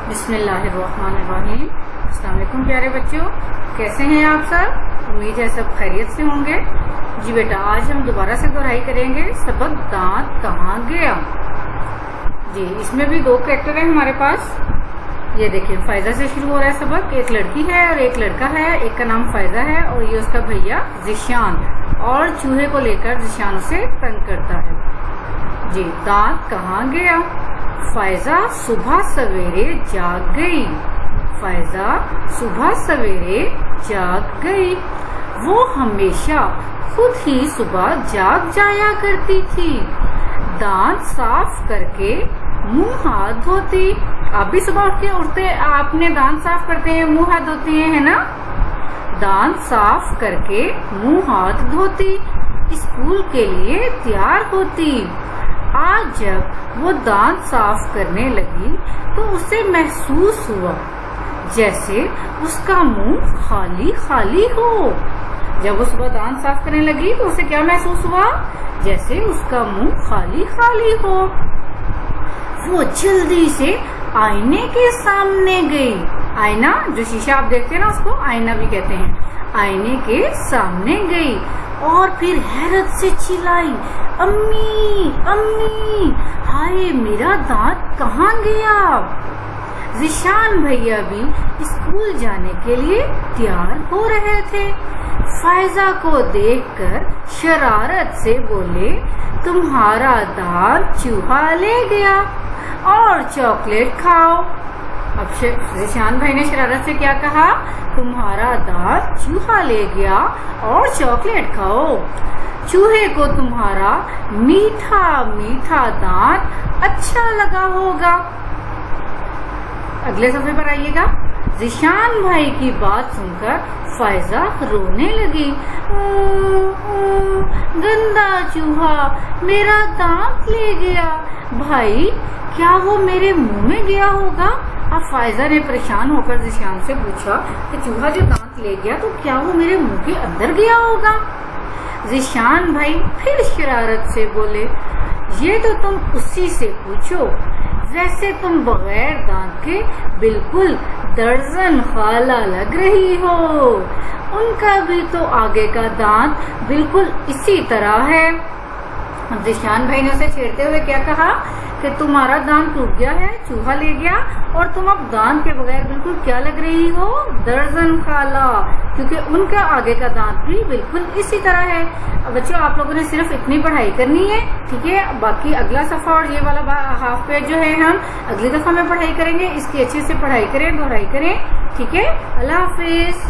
بسم اللہ الرحمن الرحیم۔ السلام علیکم پیارے بچوں، کیسے ہیں آپ سب؟ امید ہے سب خیریت سے ہوں گے۔ جی بیٹا، آج ہم دوبارہ سے دہرائی کریں گے سبق دانت کہاں گیا۔ جی اس میں بھی دو کریکٹر ہیں ہمارے پاس۔ یہ دیکھیں، فائزہ سے شروع ہو رہا ہے سبق۔ ایک لڑکی ہے اور ایک لڑکا ہے، ایک کا نام فائزہ ہے اور یہ اس کا بھیا ذیشان، اور چوہے کو لے کر ذیشان اسے تنگ کرتا ہے۔ جی دانت کہاں گیا؟ فائزہ صبح سویرے جاگ گئی۔ فائزہ صبح سویرے جاگ گئی۔ وہ ہمیشہ خود ہی صبح جاگ جایا کرتی تھی۔ دانت صاف کر کے منہ ہاتھ دھوتی۔ آپ بھی صبح اٹھتے آپ نے دانت صاف کرتے ہیں، منہ ہاتھ دھوتے ہیں، ہے نا؟ دانت صاف کر کے منہ ہاتھ دھوتی، اسکول کے لیے تیار ہوتی۔ آج جب وہ دانت صاف کرنے لگی تو اسے محسوس ہوا جیسے اس کا منہ خالی خالی ہو۔ جب وہ صبح دانت صاف کرنے لگی تو اسے کیا محسوس ہوا؟ جیسے اس کا منہ خالی خالی ہو۔ وہ جلدی سے آئینے کے سامنے گئی۔ آئینہ جو شیشہ آپ دیکھتے ہیں نا، اس کو آئینہ بھی کہتے ہیں۔ آئینے کے سامنے گئی اور پھر حیرت سے چلائی، امی امی، ہائے میرا دانت کہاں گیا؟ ذیشان بھیا بھی اسکول جانے کے لیے تیار ہو رہے تھے۔ فائزہ کو دیکھ کر شرارت سے بولے، تمہارا دانت چوہا لے گیا اور چاکلیٹ کھاؤ۔ اب ذیشان بھائی نے شرارت سے کیا کہا؟ تمہارا دانت چوہا لے گیا اور چاکلیٹ کھاؤ۔ چوہے کو تمہارا میٹھا میٹھا دانت اچھا لگا ہوگا۔ اگلے صفحے پر آئیے گا۔ ذیشان بھائی کی بات سن کر فائزہ رونے لگی۔ گندا چوہا میرا دانت لے گیا، بھائی کیا وہ میرے منہ میں گیا ہوگا؟ اب فائزہ نے پریشان ہو کر ذیشان سے پوچھا کہ چوہا جو دانت لے گیا تو کیا وہ میرے منہ کے اندر گیا ہوگا؟ ذیشان بھائی پھر شرارت سے بولے، یہ تو تم اسی سے پوچھو جیسے تم بغیر دانت کے بالکل درجن خالہ لگ رہی ہو۔ ان کا بھی تو آگے کا دانت بالکل اسی طرح ہے۔ ذیشان بھائی نے اسے چھیڑتے ہوئے کیا کہا کہ تمہارا دانت ٹوٹ گیا ہے، چوہا لے گیا، اور تم اب دانت کے بغیر بالکل کیا لگ رہی ہو؟ درجن خالہ، کیونکہ ان کا آگے کا دانت بھی بالکل اسی طرح ہے۔ بچوں آپ لوگوں نے صرف اتنی پڑھائی کرنی ہے، ٹھیک ہے؟ باقی اگلا صفحہ اور یہ والا ہاف پیج جو ہے ہم اگلی دفعہ میں پڑھائی کریں گے۔ اس کی اچھے سے پڑھائی کریں، دہرائی کریں، ٹھیک ہے؟ اللہ حافظ۔